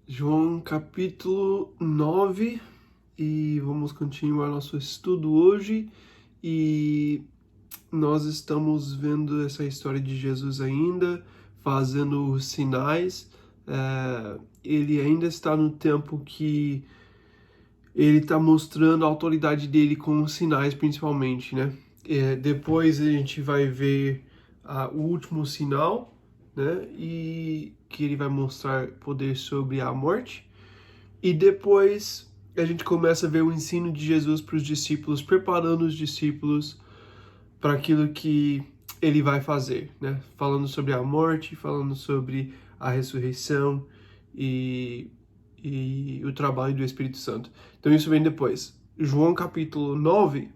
João capítulo 9 e vamos continuar nosso estudo hoje e nós estamos vendo essa história de Jesus ainda, fazendo os sinais. Ele ainda está no tempo que ele está mostrando a autoridade dele com os sinais principalmente, né? Depois a gente vai ver o último sinal, né? E que ele vai mostrar poder sobre a morte. E depois a gente começa a ver o ensino de Jesus para os discípulos, preparando os discípulos para aquilo que ele vai fazer, né? Falando sobre a morte, falando sobre a ressurreição e, e o trabalho do Espírito Santo. Então isso vem depois. João capítulo 9,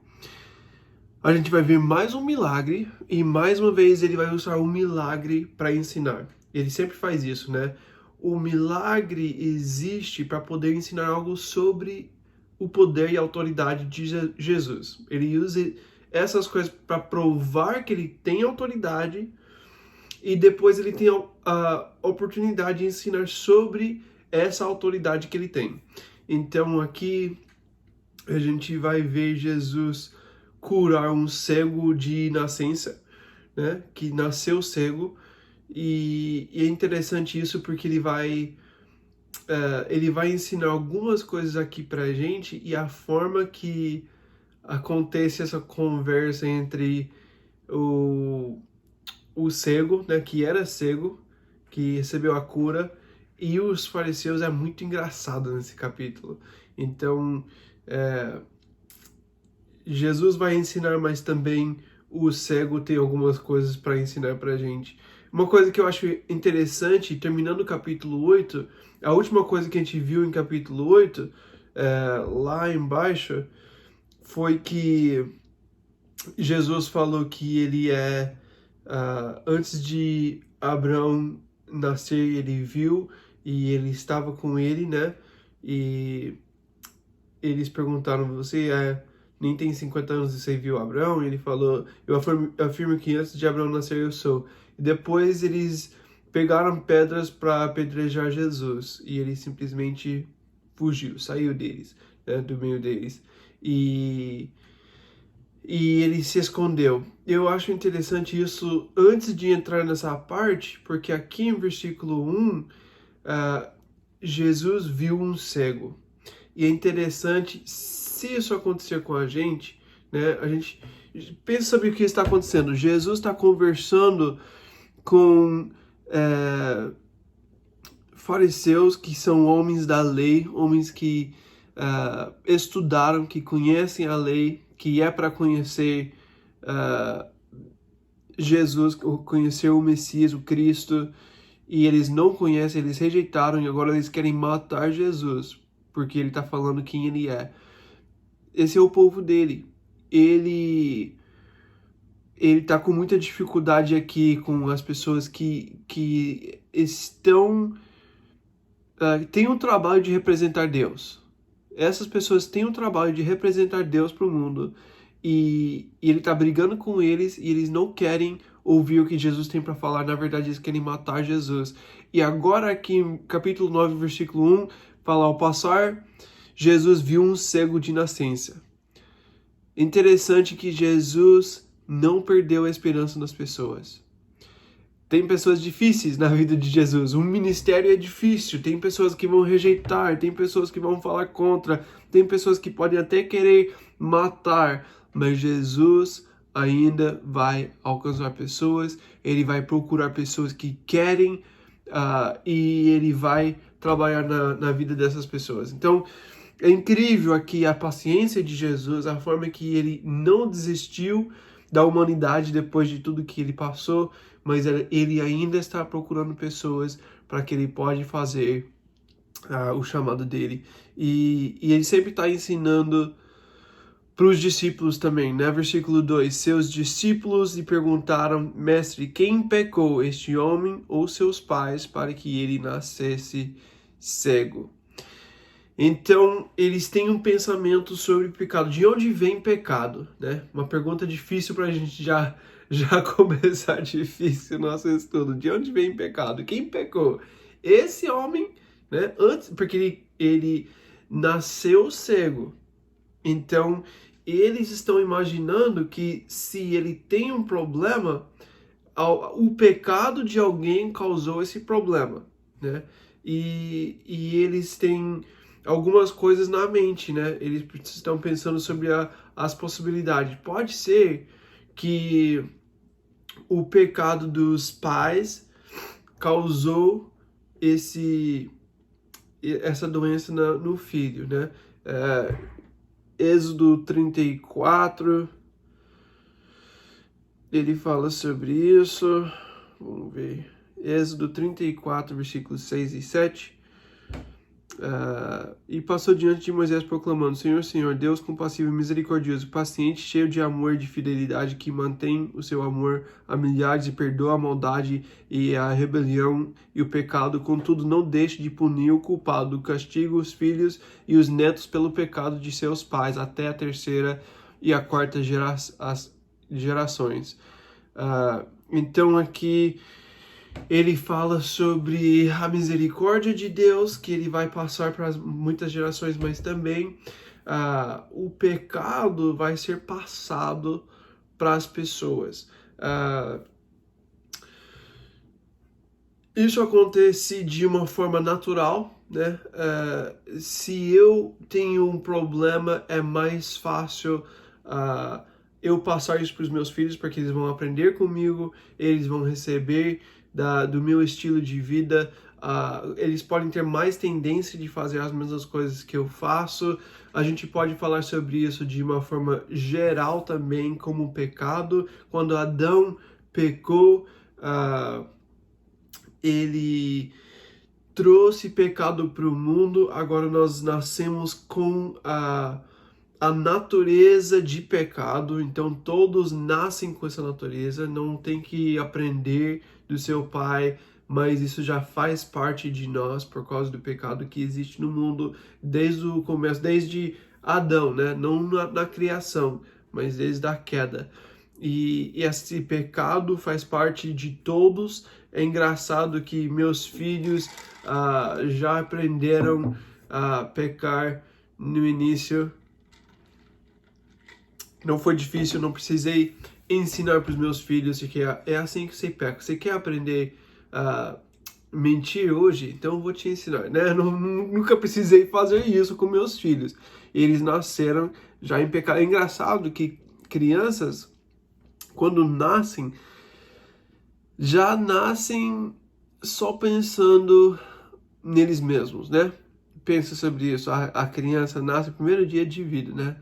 a gente vai ver mais um milagre e mais uma vez ele vai usar o milagre para ensinar. Ele sempre faz isso, né? O milagre existe para poder ensinar algo sobre o poder e a autoridade de Jesus. Ele usa essas coisas para provar que ele tem autoridade e depois ele tem a oportunidade de ensinar sobre essa autoridade que ele tem. Então aqui a gente vai ver Jesus curar um cego de nascença, né? Que nasceu cego. E é interessante isso porque ele vai ensinar algumas coisas aqui pra gente e a forma que acontece essa conversa entre o cego, né, que era cego, que recebeu a cura, e os fariseus é muito engraçado nesse capítulo. Então, Jesus vai ensinar, mas também o cego tem algumas coisas para ensinar pra gente. Uma coisa que eu acho interessante, terminando o capítulo 8, a última coisa que a gente viu em capítulo 8, lá embaixo, foi que Jesus falou que ele antes de Abraão nascer, ele viu e ele estava com ele, né? E eles perguntaram, você nem tem 50 anos e você viu Abraão? E ele falou, eu afirmo que antes de Abraão nascer eu sou. E depois eles pegaram pedras para apedrejar Jesus e ele simplesmente fugiu, saiu deles, né, do meio deles. E ele se escondeu. Eu acho interessante isso antes de entrar nessa parte, porque aqui em versículo 1, Jesus viu um cego. E é interessante, se isso acontecer com a gente, né, a gente pensa sobre o que está acontecendo. Jesus está conversando com fariseus que são homens da lei, homens que estudaram, que conhecem a lei, que é para conhecer Jesus, conhecer o Messias, o Cristo, e eles não conhecem, eles rejeitaram e agora eles querem matar Jesus, porque ele está falando quem ele é. Esse é o povo dele. Ele está com muita dificuldade aqui com as pessoas que estão têm um trabalho de representar Deus. Essas pessoas têm um trabalho de representar Deus para o mundo e ele está brigando com eles e eles não querem ouvir o que Jesus tem para falar. Na verdade, eles querem matar Jesus. E agora aqui em capítulo 9, versículo 1, fala, ao passar, Jesus viu um cego de nascença. Interessante que Jesus não perdeu a esperança nas pessoas. Tem pessoas difíceis na vida de Jesus. Um ministério é difícil. Tem pessoas que vão rejeitar, tem pessoas que vão falar contra, tem pessoas que podem até querer matar, mas Jesus ainda vai alcançar pessoas, ele vai procurar pessoas que querem e ele vai trabalhar na vida dessas pessoas. Então, é incrível aqui a paciência de Jesus, a forma que ele não desistiu da humanidade depois de tudo que ele passou, mas ele ainda está procurando pessoas para que ele pode fazer o chamado dele. E ele sempre está ensinando para os discípulos também, né? Versículo 2, seus discípulos lhe perguntaram, mestre, quem pecou, este homem ou seus pais, para que ele nascesse cego? Então, eles têm um pensamento sobre pecado. De onde vem pecado? Né? Uma pergunta difícil para a gente já começar difícil o nosso estudo. De onde vem pecado? Quem pecou? Esse homem né? Antes, porque ele nasceu cego. Então, eles estão imaginando que se ele tem um problema, o pecado de alguém causou esse problema, né? E eles têm algumas coisas na mente, né? Eles estão pensando sobre as possibilidades. Pode ser que o pecado dos pais causou essa doença no filho, né? Êxodo 34, ele fala sobre isso. Vamos ver. Êxodo 34, versículos 6 e 7. E passou diante de Moisés proclamando: Senhor, Senhor, Deus compassivo e misericordioso, paciente, cheio de amor e de fidelidade, que mantém o seu amor a milhares e perdoa a maldade e a rebelião e o pecado, contudo não deixe de punir o culpado, castiga os filhos e os netos pelo pecado de seus pais, até a terceira e a quarta gerações. Então aqui ele fala sobre a misericórdia de Deus, que ele vai passar para muitas gerações, mas também o pecado vai ser passado para as pessoas. Isso acontece de uma forma natural, né? Se eu tenho um problema, é mais fácil eu passar isso para os meus filhos, porque eles vão aprender comigo, eles vão receber do meu estilo de vida, eles podem ter mais tendência de fazer as mesmas coisas que eu faço. A gente pode falar sobre isso de uma forma geral também, como pecado. Quando Adão pecou, ele trouxe pecado para o mundo. Agora nós nascemos com a natureza de pecado, então todos nascem com essa natureza, não tem que aprender do seu pai, mas isso já faz parte de nós por causa do pecado que existe no mundo desde o começo, desde Adão, né? Não na criação, mas desde a queda. E esse pecado faz parte de todos. É engraçado que meus filhos já aprenderam a pecar no início. Não foi difícil, não precisei ensinar para os meus filhos que é assim que você peca. Você quer aprender a mentir hoje? Então eu vou te ensinar, né? Nunca precisei fazer isso com meus filhos. Eles nasceram já em pecado. É engraçado que crianças, quando nascem, já nascem só pensando neles mesmos, né? Pensa sobre isso. A criança nasce no primeiro dia de vida, né?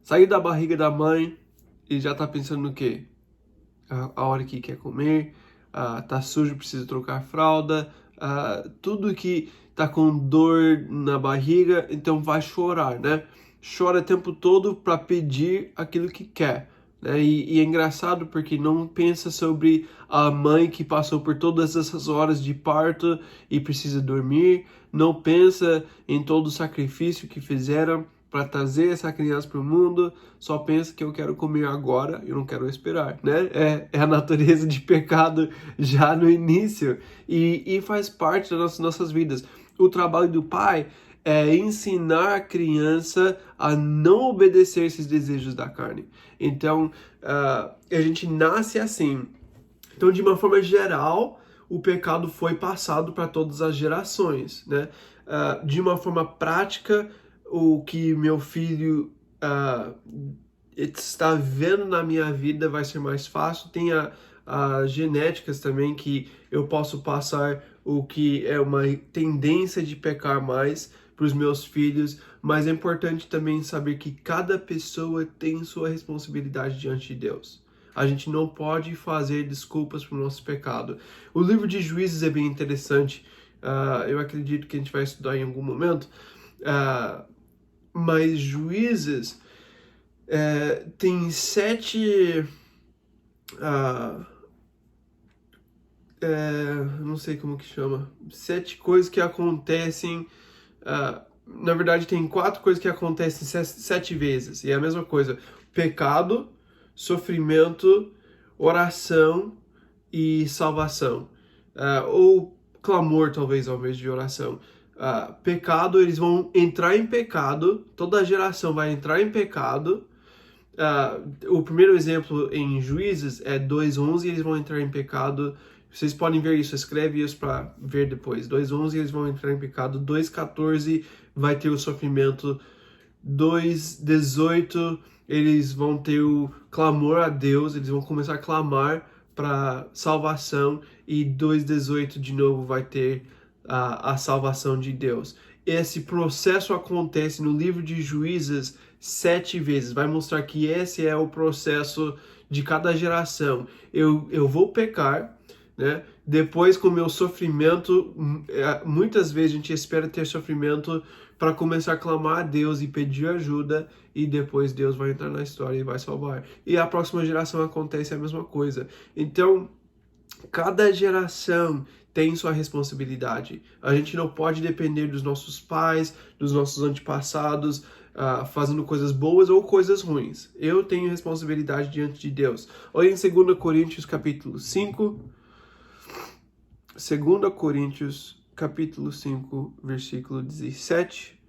Sair da barriga da mãe e já tá pensando no quê? A hora que quer comer, tá sujo, precisa trocar fralda, tudo que tá com dor na barriga, então vai chorar, né? Chora o tempo todo para pedir aquilo que quer. Né? E é engraçado porque não pensa sobre a mãe que passou por todas essas horas de parto e precisa dormir, não pensa em todo o sacrifício que fizeram para trazer essa criança para o mundo, só pensa que eu quero comer agora, eu não quero esperar, né? É a natureza de pecado já no início e faz parte das nossas vidas. O trabalho do pai é ensinar a criança a não obedecer esses desejos da carne. Então, a gente nasce assim. Então, de uma forma geral, o pecado foi passado para todas as gerações, né? De uma forma prática, o que meu filho está vendo na minha vida vai ser mais fácil. Tem as genéticas também, que eu posso passar o que é uma tendência de pecar mais para os meus filhos, mas é importante também saber que cada pessoa tem sua responsabilidade diante de Deus. A gente não pode fazer desculpas para o nosso pecado. O livro de Juízes é bem interessante. Eu acredito que a gente vai estudar em algum momento. Mas Juízes tem 7... não sei como que chama. 7 coisas que acontecem... na verdade, tem 4 coisas que acontecem 7 vezes. E é a mesma coisa. Pecado, sofrimento, oração e salvação. Ou clamor, talvez, ao invés de oração. pecado, eles vão entrar em pecado, toda a geração vai entrar em pecado. O primeiro exemplo em Juízes é 2:11, eles vão entrar em pecado. Vocês podem ver isso, escreve isso para ver depois. 2:11, eles vão entrar em pecado. 2:14 vai ter o sofrimento. 2:18, eles vão ter o clamor a Deus, eles vão começar a clamar para salvação. E 2:18 de novo vai ter a salvação de Deus. Esse processo acontece no livro de Juízes 7 vezes. Vai mostrar que esse é o processo de cada geração. Eu vou pecar, né? Depois, com o meu sofrimento, muitas vezes a gente espera ter sofrimento para começar a clamar a Deus e pedir ajuda, e depois Deus vai entrar na história e vai salvar. E a próxima geração acontece a mesma coisa. Então, cada geração tem sua responsabilidade. A gente não pode depender dos nossos pais, dos nossos antepassados, fazendo coisas boas ou coisas ruins. Eu tenho responsabilidade diante de Deus. Olha em 2 Coríntios capítulo 5. 2 Coríntios capítulo 5, versículo 17.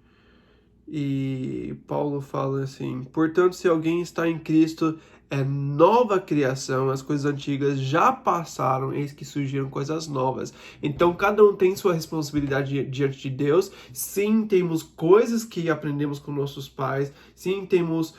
E Paulo fala assim: portanto, se alguém está em Cristo, é nova criação, as coisas antigas já passaram, eis que surgiram coisas novas. Então, cada um tem sua responsabilidade diante de Deus. Sim, temos coisas que aprendemos com nossos pais. Sim, temos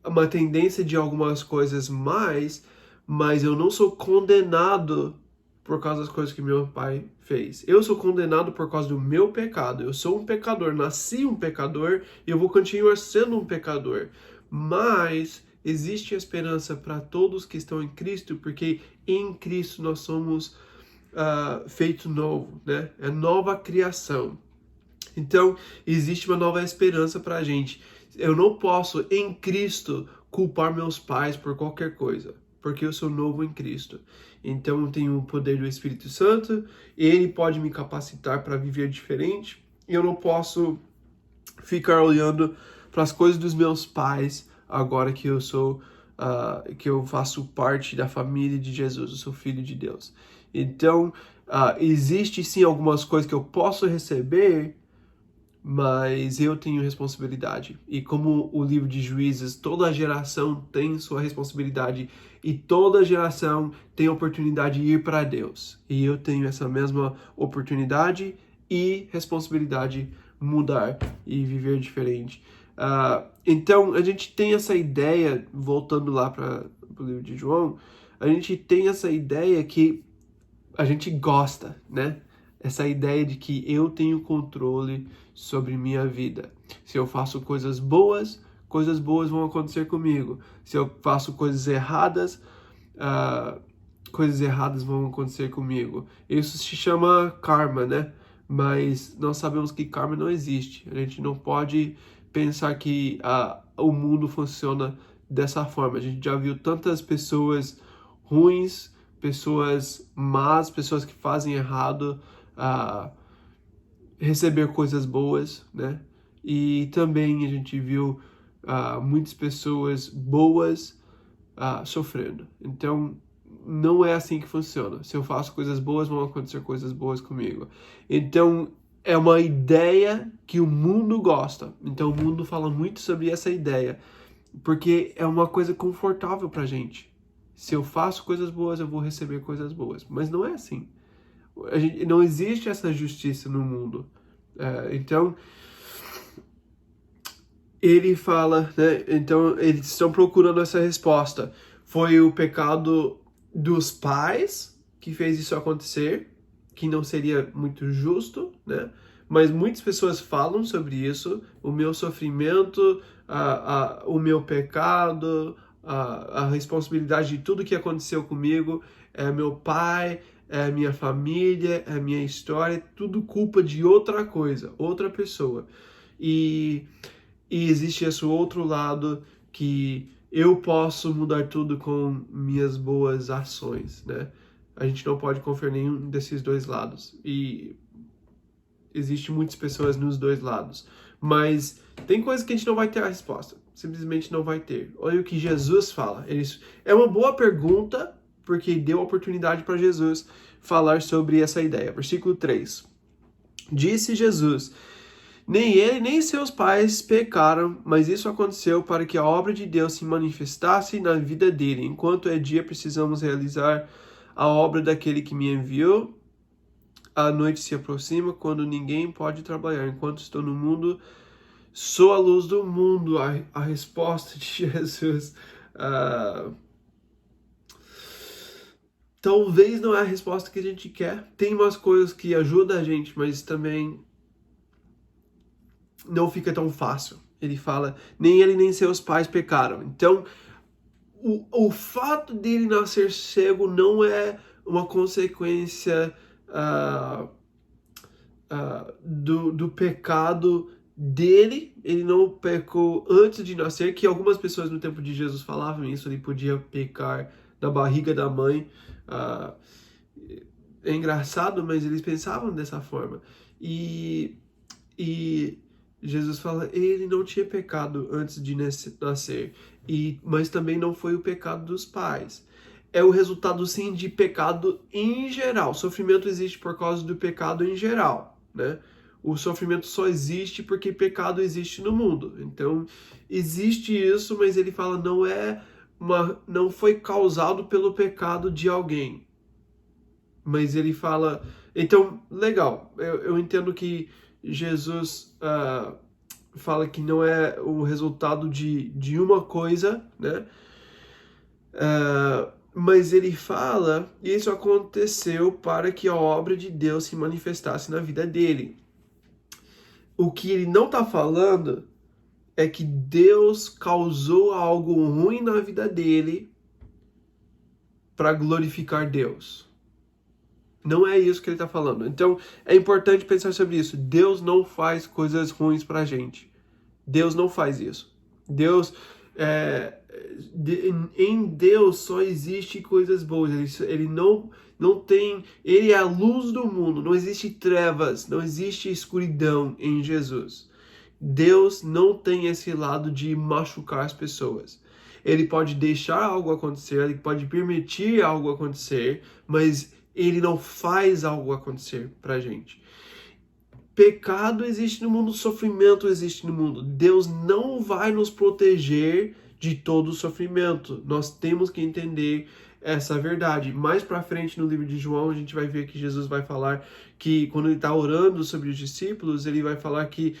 uma tendência de algumas coisas mais, mas eu não sou condenado por causa das coisas que meu pai fez. Eu sou condenado por causa do meu pecado. Eu sou um pecador, nasci um pecador e eu vou continuar sendo um pecador. Mas existe esperança para todos que estão em Cristo, porque em Cristo nós somos feito novo, né? É nova criação. Então, existe uma nova esperança para a gente. Eu não posso, em Cristo, culpar meus pais por qualquer coisa, porque eu sou novo em Cristo. Então, eu tenho o poder do Espírito Santo, ele pode me capacitar para viver diferente. Eu não posso ficar olhando para as coisas dos meus pais agora que eu sou, que eu faço parte da família de Jesus, eu sou filho de Deus. Então, existe sim algumas coisas que eu posso receber, mas eu tenho responsabilidade. E como o livro de Juízes, toda geração tem sua responsabilidade e toda geração tem a oportunidade de ir para Deus. E eu tenho essa mesma oportunidade e responsabilidade mudar e viver diferente. Então, a gente tem essa ideia, voltando lá para o livro de João, a gente tem essa ideia que a gente gosta, né? Essa ideia de que eu tenho controle sobre minha vida. Se eu faço coisas boas vão acontecer comigo. Se eu faço coisas erradas vão acontecer comigo. Isso se chama karma, né? Mas nós sabemos que karma não existe. A gente não pode pensar que o mundo funciona dessa forma. A gente já viu tantas pessoas ruins, pessoas más, pessoas que fazem errado, receber coisas boas, né? E também a gente viu muitas pessoas boas sofrendo. Então, não é assim que funciona. Se eu faço coisas boas, vão acontecer coisas boas comigo. Então, é uma ideia que o mundo gosta. Então, o mundo fala muito sobre essa ideia, porque é uma coisa confortável pra gente. Se eu faço coisas boas, eu vou receber coisas boas. Mas não é assim. Não existe essa justiça no mundo. Então, ele fala, né? Então, eles estão procurando essa resposta. Foi o pecado dos pais que fez isso acontecer, que não seria muito justo, né? Mas muitas pessoas falam sobre isso. O meu sofrimento, o meu pecado, a responsabilidade de tudo que aconteceu comigo é meu pai, é a minha família, é a minha história, é tudo culpa de outra coisa, outra pessoa. E existe esse outro lado que eu posso mudar tudo com minhas boas ações, né? A gente não pode confiar em nenhum desses dois lados. E existem muitas pessoas nos dois lados. Mas tem coisas que a gente não vai ter a resposta. Simplesmente não vai ter. Olha o que Jesus fala. É uma boa pergunta, porque deu a oportunidade para Jesus falar sobre essa ideia. Versículo 3. Disse Jesus: nem ele nem seus pais pecaram, mas isso aconteceu para que a obra de Deus se manifestasse na vida dele. Enquanto é dia, precisamos realizar a obra daquele que me enviou. A noite se aproxima, quando ninguém pode trabalhar. Enquanto estou no mundo, sou a luz do mundo. A resposta de Jesus talvez não é a resposta que a gente quer. Tem umas coisas que ajudam a gente, mas também não fica tão fácil. Ele fala, nem ele nem seus pais pecaram. Então, o fato dele nascer cego não é uma consequência do pecado dele. Ele não pecou antes de nascer, que algumas pessoas no tempo de Jesus falavam isso, ele podia pecar na barriga da mãe. É engraçado, mas eles pensavam dessa forma. E Jesus fala, ele não tinha pecado antes de nascer, mas também não foi o pecado dos pais. É o resultado, sim, de pecado em geral. O sofrimento existe por causa do pecado em geral, né? O sofrimento só existe porque pecado existe no mundo. Então, existe isso, mas ele fala, não foi causado pelo pecado de alguém. Mas ele fala... Então, legal, eu entendo que Jesus fala que não é o resultado de uma coisa, né? Mas ele fala, isso aconteceu para que a obra de Deus se manifestasse na vida dele. O que ele não está falando é que Deus causou algo ruim na vida dele para glorificar Deus. Não é isso que ele está falando. Então, é importante pensar sobre isso. Deus não faz coisas ruins para a gente. Deus não faz isso. Em Deus só existe coisas boas. Ele não tem... Ele é a luz do mundo. Não existe trevas, não existe escuridão em Jesus. Deus não tem esse lado de machucar as pessoas. Ele pode deixar algo acontecer, ele pode permitir algo acontecer, mas ele não faz algo acontecer pra gente. Pecado existe no mundo, sofrimento existe no mundo. Deus não vai nos proteger de todo o sofrimento. Nós temos que entender essa verdade. Mais pra frente no livro de João, a gente vai ver que Jesus vai falar que quando ele está orando sobre os discípulos, ele vai falar que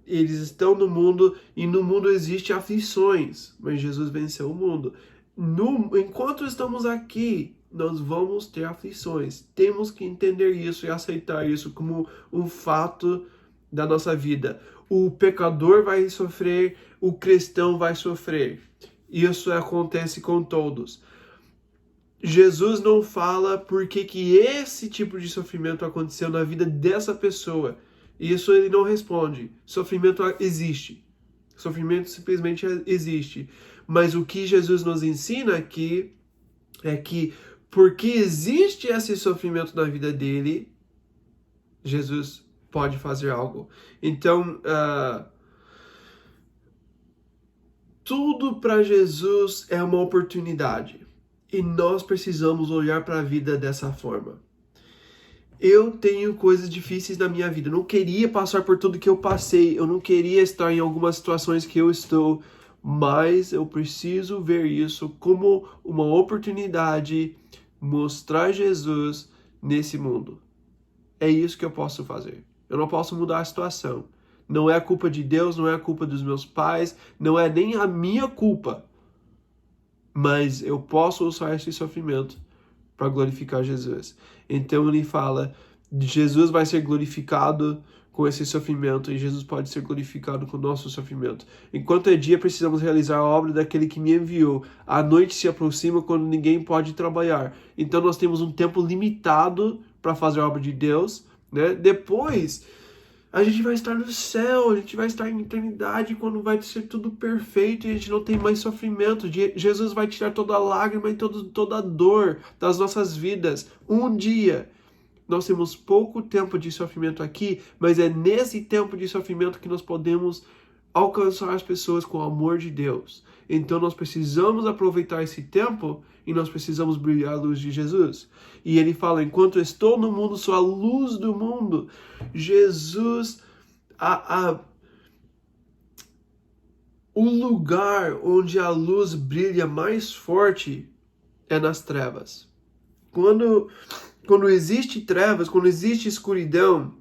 eles estão no mundo e no mundo existem aflições, mas Jesus venceu o mundo. Enquanto estamos aqui, nós vamos ter aflições. Temos que entender isso e aceitar isso como um fato da nossa vida. O pecador vai sofrer, o cristão vai sofrer. Isso acontece com todos. Jesus não fala por que esse tipo de sofrimento aconteceu na vida dessa pessoa. Isso ele não responde. Sofrimento existe. Sofrimento simplesmente existe. Mas o que Jesus nos ensina aqui é que porque existe esse sofrimento na vida dele, Jesus pode fazer algo. Então, tudo para Jesus é uma oportunidade. E nós precisamos olhar para a vida dessa forma. Eu tenho coisas difíceis na minha vida. Eu não queria passar por tudo que eu passei. Eu não queria estar em algumas situações que eu estou. Mas eu preciso ver isso como uma oportunidade, mostrar Jesus nesse mundo. É isso que eu posso fazer. Eu não posso mudar a situação. Não é a culpa de Deus, não é a culpa dos meus pais, não é nem a minha culpa. Mas eu posso usar esse sofrimento para glorificar Jesus. Então ele fala, Jesus vai ser glorificado com esse sofrimento e Jesus pode ser glorificado com o nosso sofrimento. Enquanto é dia, precisamos realizar a obra daquele que me enviou. A noite se aproxima quando ninguém pode trabalhar. Então nós temos um tempo limitado para fazer a obra de Deus, né? Depois a gente vai estar no céu, a gente vai estar em eternidade quando vai ser tudo perfeito e a gente não tem mais sofrimento. Jesus vai tirar toda a lágrima e toda a dor das nossas vidas. Um dia. Nós temos pouco tempo de sofrimento aqui, mas é nesse tempo de sofrimento que nós podemos alcançar as pessoas com o amor de Deus. Então nós precisamos aproveitar esse tempo e nós precisamos brilhar a luz de Jesus. E ele fala, enquanto estou no mundo, sou a luz do mundo. Jesus, o lugar onde a luz brilha mais forte é nas trevas. Quando existe trevas, quando existe escuridão,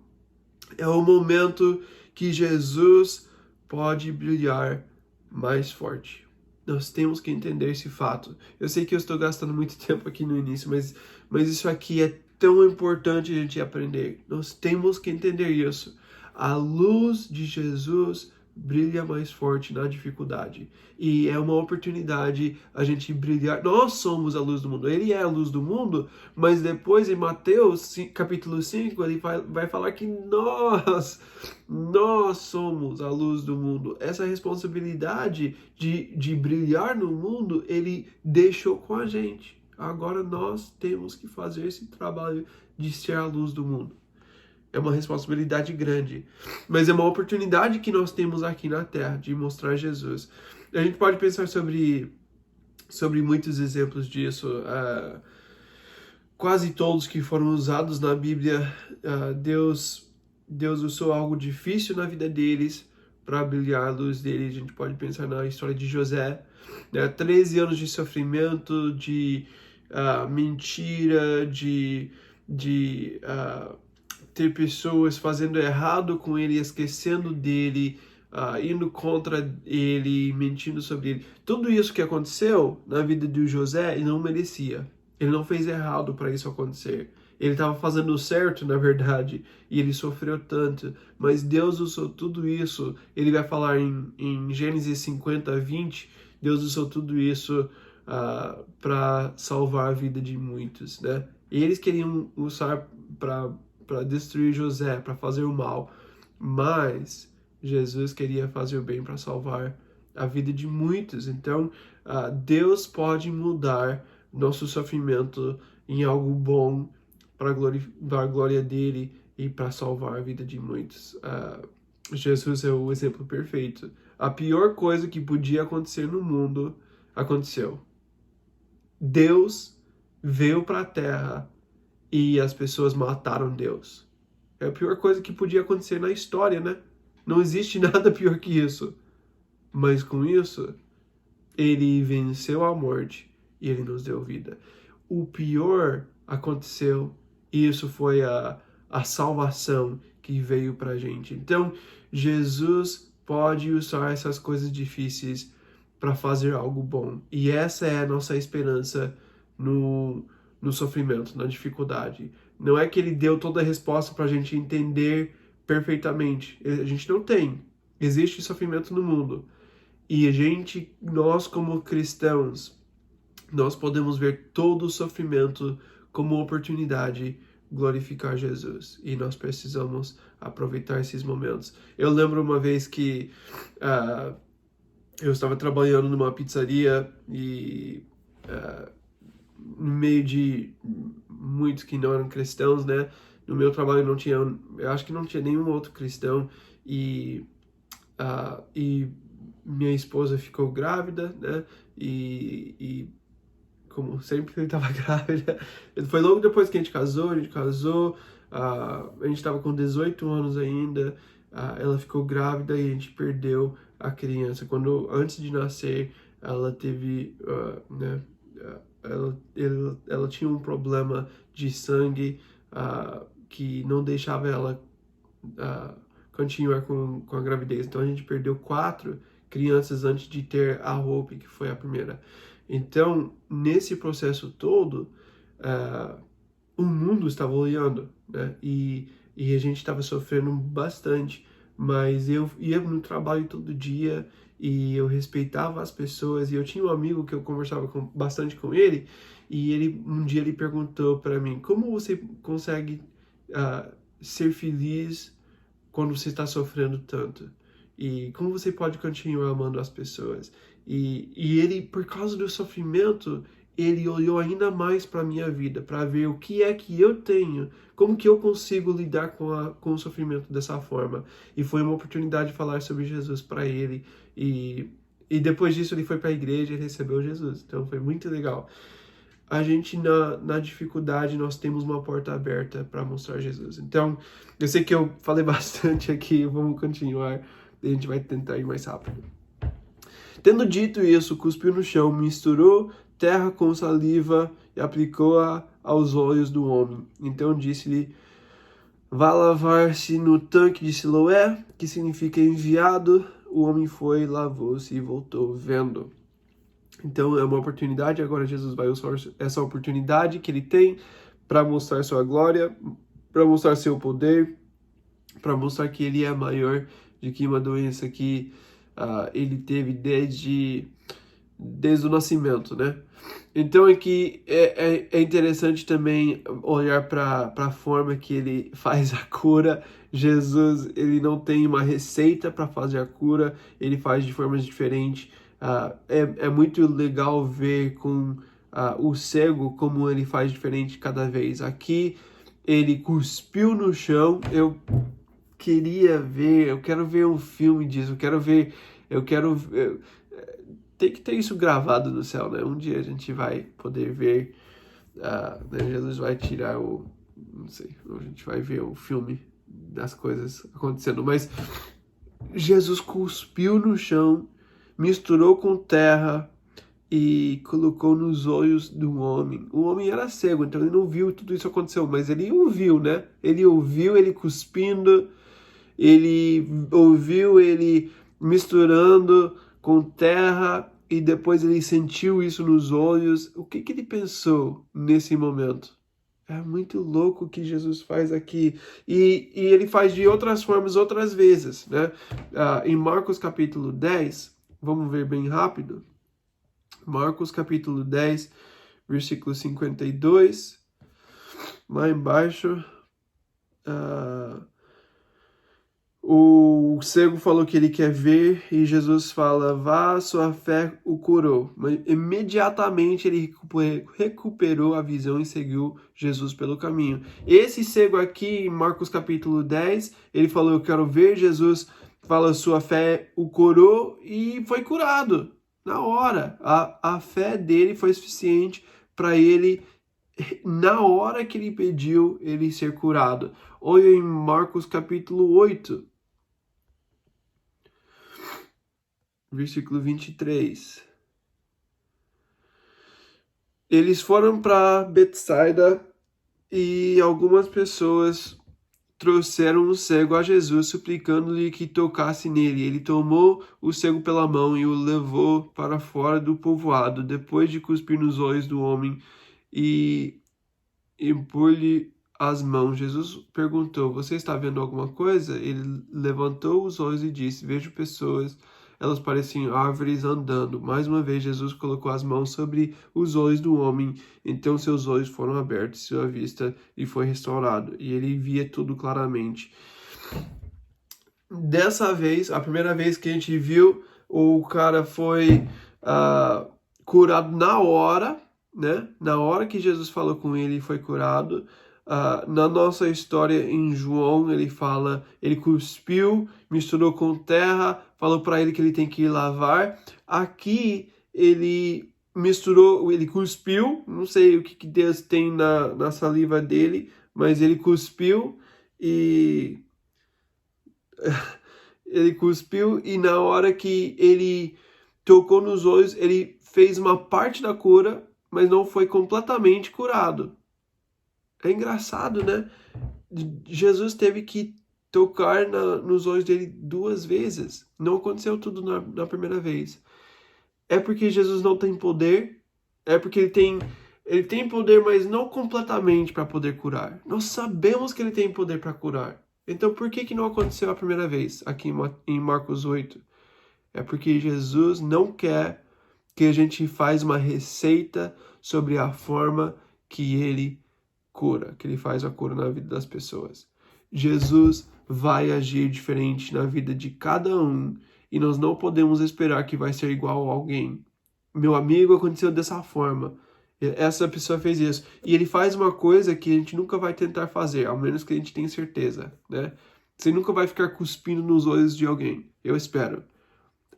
é o momento que Jesus pode brilhar mais forte. Nós temos que entender esse fato. Eu sei que eu estou gastando muito tempo aqui no início, mas isso aqui é tão importante a gente aprender. Nós temos que entender isso. A luz de Jesus brilha mais forte na dificuldade. E é uma oportunidade a gente brilhar. Nós somos a luz do mundo. Ele é a luz do mundo, mas depois em Mateus capítulo 5, ele vai falar que nós somos a luz do mundo. Essa responsabilidade de brilhar no mundo, ele deixou com a gente. Agora nós temos que fazer esse trabalho de ser a luz do mundo. É uma responsabilidade grande, mas é uma oportunidade que nós temos aqui na Terra de mostrar Jesus. A gente pode pensar sobre muitos exemplos disso. Quase todos que foram usados na Bíblia, Deus usou algo difícil na vida deles para brilhar a luz dele. A gente pode pensar na história de José, né? 13 anos de sofrimento, de mentira, de ter pessoas fazendo errado com ele, esquecendo dele, indo contra ele, mentindo sobre ele. Tudo isso que aconteceu na vida de José, ele não merecia. Ele não fez errado para isso acontecer. Ele estava fazendo o certo, na verdade, e ele sofreu tanto. Mas Deus usou tudo isso. Ele vai falar em Gênesis 50, 20, Deus usou tudo isso para salvar a vida de muitos, né? E eles queriam usar para destruir José, para fazer o mal, mas Jesus queria fazer o bem para salvar a vida de muitos. Então, Deus pode mudar nosso sofrimento em algo bom para dar a glória dele e para salvar a vida de muitos. Jesus é o exemplo perfeito. A pior coisa que podia acontecer no mundo aconteceu. Deus veio para a Terra e as pessoas mataram Deus. É a pior coisa que podia acontecer na história, né? Não existe nada pior que isso. Mas com isso, ele venceu a morte e ele nos deu vida. O pior aconteceu e isso foi a salvação que veio pra gente. Então, Jesus pode usar essas coisas difíceis para fazer algo bom. E essa é a nossa esperança no sofrimento, na dificuldade. Não é que ele deu toda a resposta para a gente entender perfeitamente. A gente não tem. Existe sofrimento no mundo. E nós como cristãos, nós podemos ver todo o sofrimento como oportunidade de glorificar Jesus. E nós precisamos aproveitar esses momentos. Eu lembro uma vez que eu estava trabalhando numa pizzaria e no meio de muitos que não eram cristãos, né? No meu trabalho eu acho que não tinha nenhum outro cristão e minha esposa ficou grávida, né? E como sempre ele estava grávida. Foi logo depois que a gente casou, a gente estava com 18 anos ainda, ela ficou grávida e a gente perdeu a criança. Antes de nascer, ela teve, né? Ela tinha um problema de sangue que não deixava ela continuar com a gravidez. Então a gente perdeu 4 crianças antes de ter a Hope, que foi a primeira. Então, nesse processo todo, o mundo estava olhando, né? E a gente estava sofrendo bastante, mas eu ia no trabalho todo dia e eu respeitava as pessoas, e eu tinha um amigo que eu conversava bastante com ele, e um dia ele perguntou para mim: como você consegue ser feliz quando você está sofrendo tanto? E como você pode continuar amando as pessoas? E ele, por causa do sofrimento, ele olhou ainda mais para a minha vida, para ver o que é que eu tenho, como que eu consigo lidar com o sofrimento dessa forma. E foi uma oportunidade de falar sobre Jesus para ele. E depois disso ele foi para a igreja e recebeu Jesus. Então foi muito legal. A gente, na dificuldade, nós temos uma porta aberta para mostrar Jesus. Então, eu sei que eu falei bastante aqui, vamos continuar. A gente vai tentar ir mais rápido. Tendo dito isso, cuspiu no chão, misturou terra com saliva e aplicou-a aos olhos do homem. Então disse-lhe: vá lavar-se no tanque de Siloé, que significa enviado. O homem foi, lavou-se e voltou vendo. Então é uma oportunidade, agora Jesus vai usar essa oportunidade que ele tem para mostrar sua glória, para mostrar seu poder, para mostrar que ele é maior do que uma doença que ele teve desde o nascimento, né? Então aqui é interessante também olhar para a forma que ele faz a cura. Jesus, ele não tem uma receita para fazer a cura, ele faz de formas diferentes. É muito legal ver com o cego como ele faz diferente cada vez. Aqui ele cuspiu no chão. Eu quero ver um filme disso, tem que ter isso gravado no céu, né? Um dia a gente vai poder ver, né? Jesus vai tirar não sei, a gente vai ver o filme das coisas acontecendo, mas Jesus cuspiu no chão, misturou com terra e colocou nos olhos do homem. O homem era cego, então ele não viu tudo isso aconteceu, mas ele ouviu, né? Ele ouviu ele cuspindo, ele ouviu ele misturando com terra e depois ele sentiu isso nos olhos. O que ele pensou nesse momento? É muito louco o que Jesus faz aqui. E ele faz de outras formas, outras vezes, né? Em Marcos capítulo 10, vamos ver bem rápido. Marcos capítulo 10, versículo 52. Lá embaixo, o cego falou que ele quer ver e Jesus fala, vá, sua fé o curou. Mas imediatamente ele recuperou a visão e seguiu Jesus pelo caminho. Esse cego aqui, em Marcos capítulo 10, ele falou, eu quero ver Jesus, fala, sua fé o curou e foi curado na hora. A fé dele foi suficiente para ele, na hora que ele pediu, ele ser curado. Olha em Marcos capítulo 8. Versículo 23. Eles foram para Betsaida e algumas pessoas trouxeram o cego a Jesus, suplicando-lhe que tocasse nele. Ele tomou o cego pela mão e o levou para fora do povoado, depois de cuspir nos olhos do homem e impor-lhe as mãos. Jesus perguntou, você está vendo alguma coisa? Ele levantou os olhos e disse, vejo pessoas. Elas pareciam árvores andando. Mais uma vez, Jesus colocou as mãos sobre os olhos do homem. Então seus olhos foram abertos, sua vista lhe foi restaurada. E ele via tudo claramente. Dessa vez, a primeira vez que a gente viu, o cara foi curado na hora, né? Na hora que Jesus falou com ele, foi curado. Na nossa história em João, ele fala, ele cuspiu, misturou com terra, falou para ele que ele tem que ir lavar. Aqui ele misturou, ele cuspiu, não sei o que Deus tem na saliva dele, mas ele cuspiu e na hora que ele tocou nos olhos, ele fez uma parte da cura, mas não foi completamente curado. É engraçado, né? Jesus teve que tocar nos olhos dele 2 vezes. Não aconteceu tudo na primeira vez. É porque Jesus não tem poder. É porque ele tem poder, mas não completamente para poder curar. Nós sabemos que ele tem poder para curar. Então por que não aconteceu a primeira vez aqui em Marcos 8? É porque Jesus não quer que a gente faz uma receita sobre a forma que ele cura, que ele faz a cura na vida das pessoas. Jesus vai agir diferente na vida de cada um e nós não podemos esperar que vai ser igual a alguém. Meu amigo, aconteceu dessa forma. Essa pessoa fez isso. E ele faz uma coisa que a gente nunca vai tentar fazer, ao menos que a gente tenha certeza, né? Você nunca vai ficar cuspindo nos olhos de alguém, eu espero.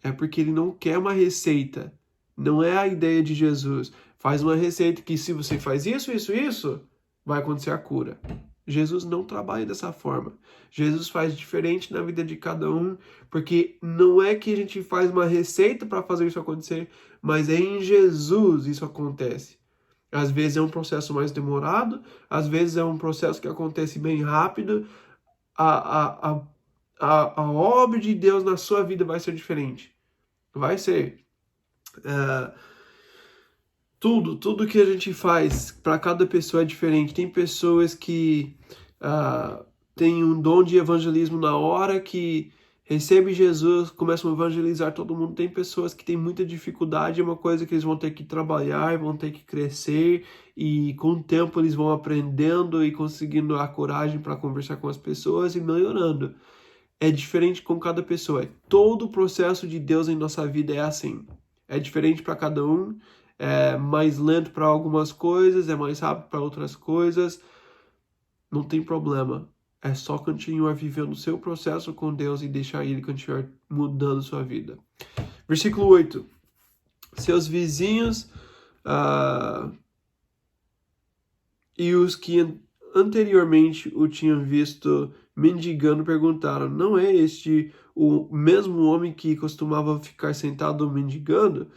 É porque ele não quer uma receita. Não é a ideia de Jesus. Faz uma receita que se você faz isso, vai acontecer a cura. Jesus não trabalha dessa forma. Jesus faz diferente na vida de cada um, porque não é que a gente faz uma receita para fazer isso acontecer, mas é em Jesus isso acontece. Às vezes é um processo mais demorado, às vezes é um processo que acontece bem rápido. A obra de Deus na sua vida vai ser diferente. Vai ser. Tudo que a gente faz para cada pessoa é diferente. Tem pessoas que têm um dom de evangelismo na hora que recebe Jesus, começam a evangelizar todo mundo. Tem pessoas que têm muita dificuldade, é uma coisa que eles vão ter que trabalhar, vão ter que crescer, e com o tempo eles vão aprendendo e conseguindo a coragem para conversar com as pessoas e melhorando. É diferente com cada pessoa. Todo o processo de Deus em nossa vida é assim. É diferente para cada um, é mais lento para algumas coisas, é mais rápido para outras coisas. Não tem problema. É só continuar vivendo o seu processo com Deus e deixar Ele continuar mudando sua vida. Versículo 8. Seus vizinhos e os que anteriormente o tinham visto mendigando perguntaram: não é este o mesmo homem que costumava ficar sentado mendigando?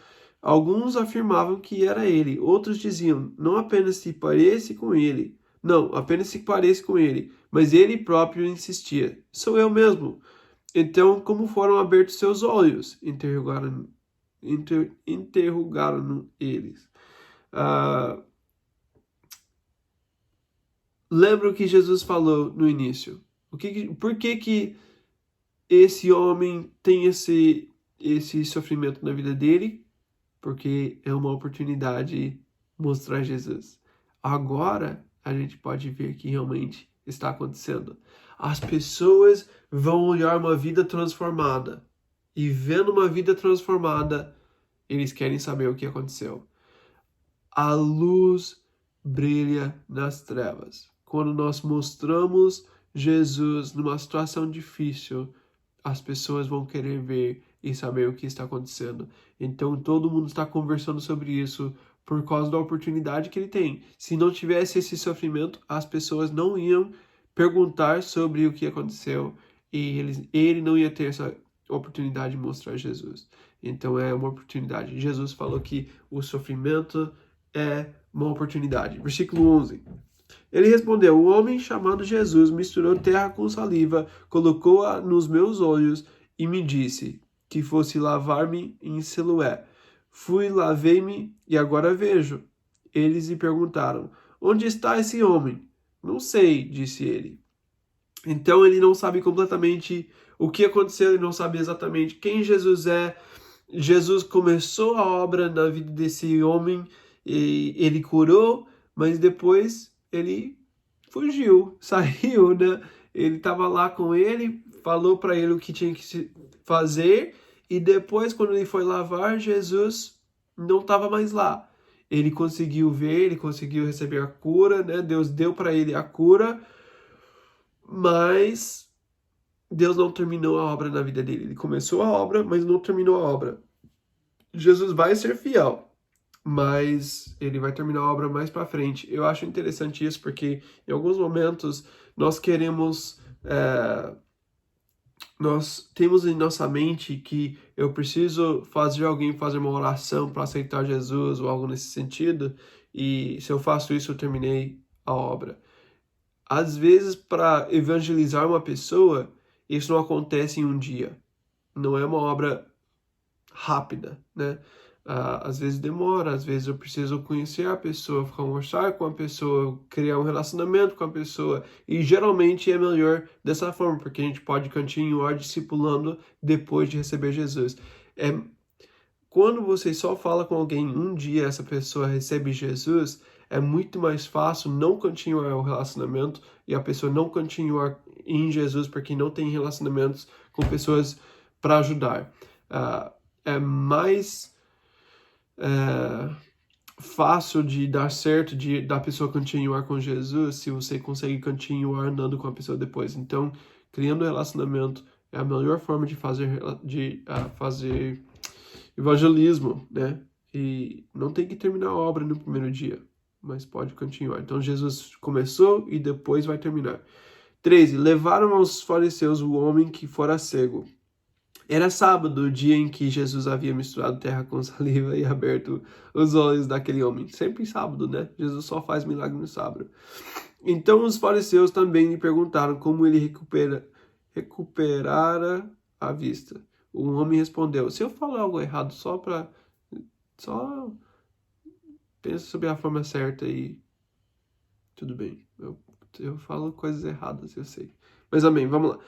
Alguns afirmavam que era ele, outros diziam: não apenas se parece com ele, não, apenas se parece com ele, mas ele próprio insistia: sou eu mesmo. Então, como foram abertos seus olhos? Interrogaram eles. Lembra o que Jesus falou no início? Por que esse homem tem esse sofrimento na vida dele? Porque é uma oportunidade de mostrar Jesus. Agora a gente pode ver que realmente está acontecendo. As pessoas vão olhar uma vida transformada. E vendo uma vida transformada, eles querem saber o que aconteceu. A luz brilha nas trevas. Quando nós mostramos Jesus numa situação difícil, as pessoas vão querer ver e saber o que está acontecendo. Então todo mundo está conversando sobre isso por causa da oportunidade que ele tem. Se não tivesse esse sofrimento, as pessoas não iam perguntar sobre o que aconteceu e ele não ia ter essa oportunidade de mostrar Jesus. Então é uma oportunidade. Jesus falou que o sofrimento é uma oportunidade. Versículo 11. Ele respondeu: o homem chamado Jesus misturou terra com saliva, colocou-a nos meus olhos e me disse que fosse lavar-me em Siloé. Fui, lavei-me e agora vejo. Eles lhe perguntaram: onde está esse homem? Não sei, disse ele. Então ele não sabe completamente o que aconteceu, ele não sabe exatamente quem Jesus é. Jesus começou a obra na vida desse homem e ele curou, mas depois ele fugiu, saiu, né? Ele estava lá com ele, falou para ele o que tinha que fazer, e depois, quando ele foi lavar, Jesus não estava mais lá. Ele conseguiu ver, ele conseguiu receber a cura, né? Deus deu para ele a cura, mas Deus não terminou a obra na vida dele. Ele começou a obra, mas não terminou a obra. Jesus vai ser fiel, mas ele vai terminar a obra mais para frente. Eu acho interessante isso porque em alguns momentos nós queremos, nós temos em nossa mente que eu preciso fazer alguém fazer uma oração para aceitar Jesus ou algo nesse sentido, e se eu faço isso eu terminei a obra. Às vezes, para evangelizar uma pessoa, isso não acontece em um dia. Não é uma obra rápida, né? Às vezes demora, às vezes eu preciso conhecer a pessoa, conversar com a pessoa, criar um relacionamento com a pessoa, e geralmente é melhor dessa forma, porque a gente pode continuar discipulando depois de receber Jesus. Quando você só fala com alguém um dia, essa pessoa recebe Jesus, é muito mais fácil não continuar o relacionamento e a pessoa não continuar em Jesus porque não tem relacionamentos com pessoas para ajudar. É mais fácil de dar certo, da pessoa continuar com Jesus, se você consegue continuar andando com a pessoa depois. Então, criando relacionamento é a melhor forma de fazer evangelismo, né? E não tem que terminar a obra no primeiro dia, mas pode continuar. Então, Jesus começou e depois vai terminar. 13. Levaram aos fariseus o homem que fora cego. Era sábado, o dia em que Jesus havia misturado terra com saliva e aberto os olhos daquele homem. Sempre sábado, né? Jesus só faz milagre no sábado. Então os fariseus também lhe perguntaram como ele recuperara a vista. O homem respondeu: se eu falar algo errado, só pensa sobre a forma certa e tudo bem. Eu falo coisas erradas, eu sei. Mas amém, vamos lá.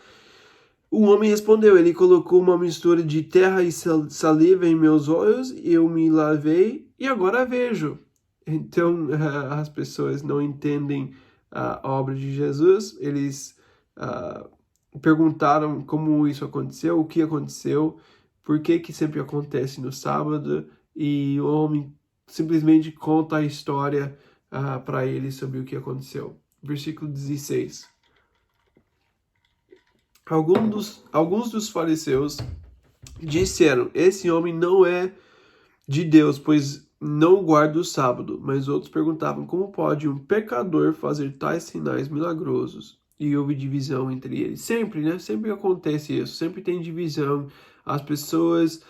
O homem respondeu, ele colocou uma mistura de terra e saliva em meus olhos, eu me lavei e agora vejo. Então, as pessoas não entendem a obra de Jesus, eles perguntaram como isso aconteceu, o que aconteceu, por que sempre acontece no sábado, e o homem simplesmente conta a história para eles sobre o que aconteceu. Versículo 16. Alguns dos fariseus disseram, esse homem não é de Deus, pois não guarda o sábado. Mas outros perguntavam, como pode um pecador fazer tais sinais milagrosos? E houve divisão entre eles. Sempre, né? Sempre acontece isso. Sempre tem divisão. As pessoas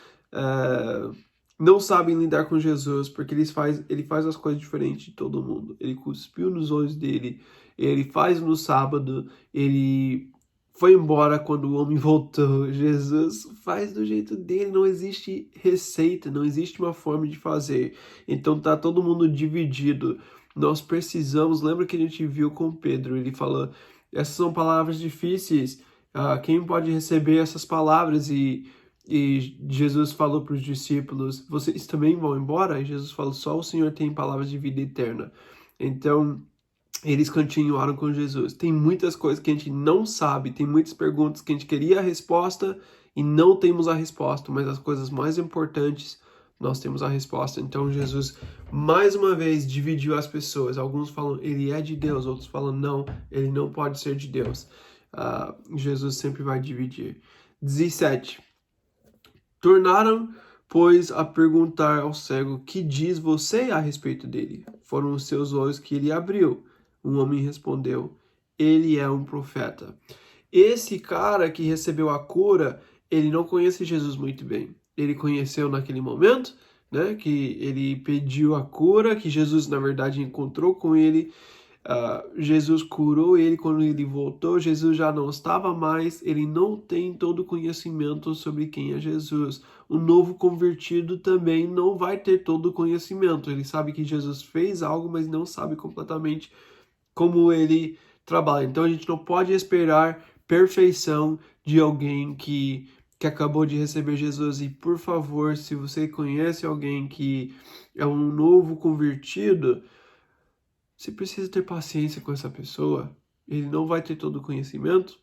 não sabem lidar com Jesus, porque ele faz as coisas diferentes de todo mundo. Ele cuspiu nos olhos dele. Ele faz no sábado. Ele foi embora quando o homem voltou. Jesus faz do jeito dele, não existe receita, não existe uma forma de fazer. Então tá todo mundo dividido. Nós precisamos, lembra que a gente viu com Pedro, ele falou, essas são palavras difíceis, quem pode receber essas palavras? E Jesus falou para os discípulos, vocês também vão embora? E Jesus falou, só o Senhor tem palavras de vida eterna. Então, eles continuaram com Jesus. Tem muitas coisas que a gente não sabe, tem muitas perguntas que a gente queria a resposta e não temos a resposta, mas as coisas mais importantes, nós temos a resposta. Então Jesus, mais uma vez, dividiu as pessoas. Alguns falam, ele é de Deus, outros falam, não, ele não pode ser de Deus. Jesus sempre vai dividir. 17. Tornaram, pois, a perguntar ao cego, que diz você a respeito dele? Foram os seus olhos que ele abriu. Um homem respondeu, ele é um profeta. Esse cara que recebeu a cura, ele não conhece Jesus muito bem. Ele conheceu naquele momento, né, que ele pediu a cura, que Jesus, na verdade, encontrou com ele. Jesus curou ele quando ele voltou. Jesus já não estava mais. Ele não tem todo o conhecimento sobre quem é Jesus. O novo convertido também não vai ter todo o conhecimento. Ele sabe que Jesus fez algo, mas não sabe completamente como ele trabalha. Então a gente não pode esperar perfeição de alguém que acabou de receber Jesus. E por favor, se você conhece alguém que é um novo convertido, você precisa ter paciência com essa pessoa. Ele não vai ter todo o conhecimento,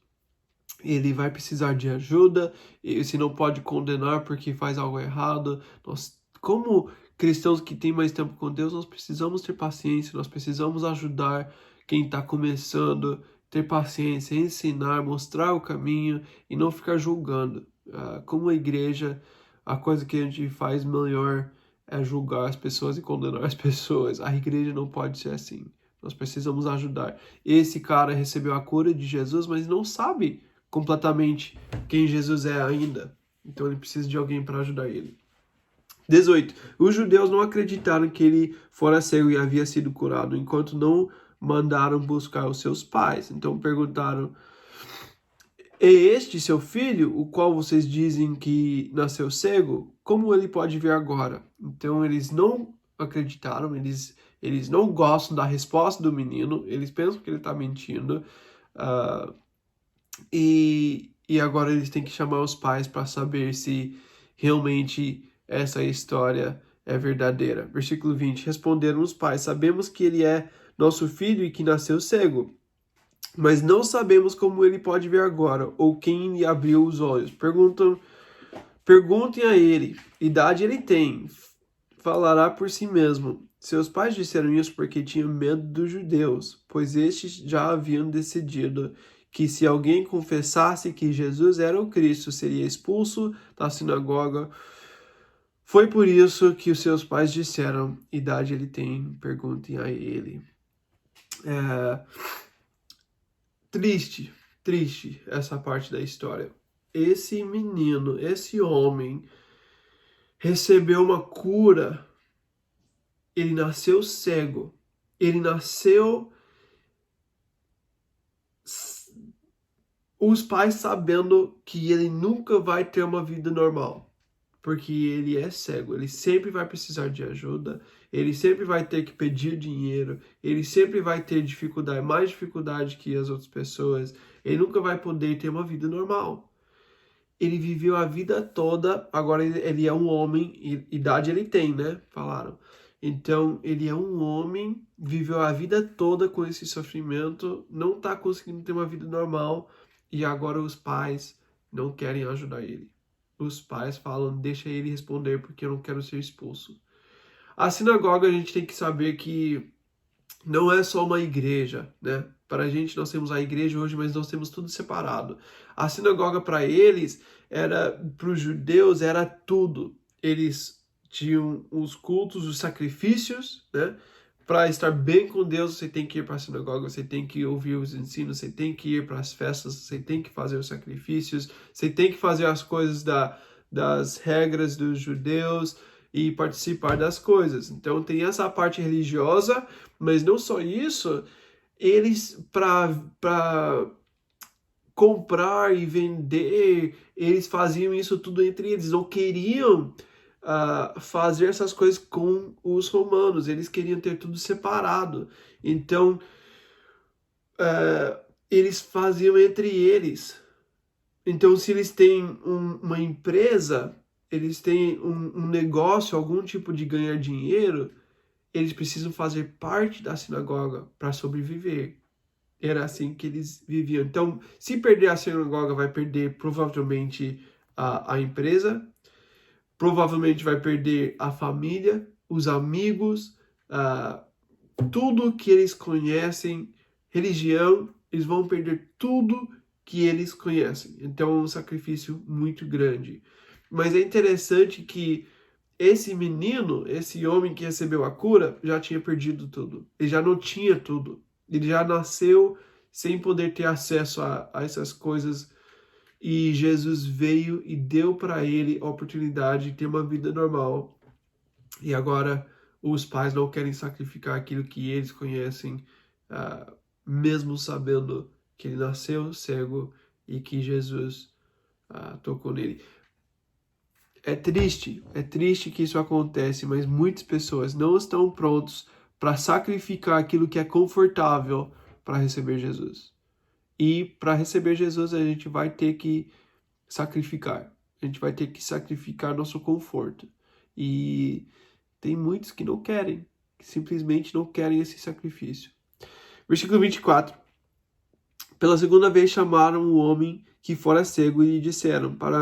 ele vai precisar de ajuda, e você não pode condenar porque faz algo errado. Nós, como cristãos que têm mais tempo com Deus, nós precisamos ter paciência, nós precisamos ajudar quem está começando, ter paciência, ensinar, mostrar o caminho e não ficar julgando. Como a igreja, a coisa que a gente faz melhor é julgar as pessoas e condenar as pessoas. A igreja não pode ser assim. Nós precisamos ajudar. Esse cara recebeu a cura de Jesus, mas não sabe completamente quem Jesus é ainda. Então ele precisa de alguém para ajudar ele. 18. Os judeus não acreditaram que ele fora cego e havia sido curado, enquanto não mandaram buscar os seus pais. Então perguntaram, é este seu filho, o qual vocês dizem que nasceu cego? Como ele pode ver agora? Então eles não acreditaram, eles não gostam da resposta do menino, eles pensam que ele está mentindo, e agora eles têm que chamar os pais para saber se realmente essa história é verdadeira. Versículo 20, responderam os pais, sabemos que ele é nosso filho e que nasceu cego, mas não sabemos como ele pode ver agora, ou quem lhe abriu os olhos. Perguntem a ele, idade ele tem, falará por si mesmo. Seus pais disseram isso porque tinham medo dos judeus, pois estes já haviam decidido que se alguém confessasse que Jesus era o Cristo, seria expulso da sinagoga. Foi por isso que os seus pais disseram: idade ele tem? Perguntem a ele. Triste, triste essa parte da história. Esse menino, esse homem, recebeu uma cura. Ele nasceu cego. Ele nasceu os pais sabendo que ele nunca vai ter uma vida normal, porque ele é cego, ele sempre vai precisar de ajuda, ele sempre vai ter que pedir dinheiro, ele sempre vai ter dificuldade, mais dificuldade que as outras pessoas, ele nunca vai poder ter uma vida normal. Ele viveu a vida toda, agora ele é um homem, idade ele tem, né? Falaram. Então, ele é um homem, viveu a vida toda com esse sofrimento, não está conseguindo ter uma vida normal, e agora os pais não querem ajudar ele. Os pais falam, deixa ele responder porque eu não quero ser expulso. A sinagoga, a gente tem que saber que não é só uma igreja, né? Para a gente, nós temos a igreja hoje, mas nós temos tudo separado. A sinagoga para eles, para os judeus, era tudo. Eles tinham os cultos, os sacrifícios, né? Para estar bem com Deus, você tem que ir para a sinagoga, você tem que ouvir os ensinos, você tem que ir para as festas, você tem que fazer os sacrifícios, você tem que fazer as coisas das regras dos judeus e participar das coisas. Então tem essa parte religiosa, mas não só isso, eles para comprar e vender, eles faziam isso tudo entre eles, não queriam fazer essas coisas com os romanos, eles queriam ter tudo separado. Então eles faziam entre eles. Então se eles têm uma empresa, eles têm um negócio, algum tipo de ganhar dinheiro, eles precisam fazer parte da sinagoga para sobreviver. Era assim que eles viviam. Então, se perder a sinagoga, vai perder provavelmente a empresa, provavelmente vai perder a família, os amigos, tudo que eles conhecem, religião, eles vão perder tudo que eles conhecem. Então, é um sacrifício muito grande. Mas é interessante que esse menino, esse homem que recebeu a cura, já tinha perdido tudo. Ele já não tinha tudo. Ele já nasceu sem poder ter acesso a essas coisas. E Jesus veio e deu para ele a oportunidade de ter uma vida normal. E agora os pais não querem sacrificar aquilo que eles conhecem, mesmo sabendo que ele nasceu cego e que Jesus tocou nele. É triste que isso acontece, mas muitas pessoas não estão prontos para sacrificar aquilo que é confortável para receber Jesus. E para receber Jesus a gente vai ter que sacrificar. A gente vai ter que sacrificar nosso conforto. E tem muitos que não querem, que simplesmente não querem esse sacrifício. Versículo 24. Pela segunda vez chamaram o homem que fora cego e lhe disseram: para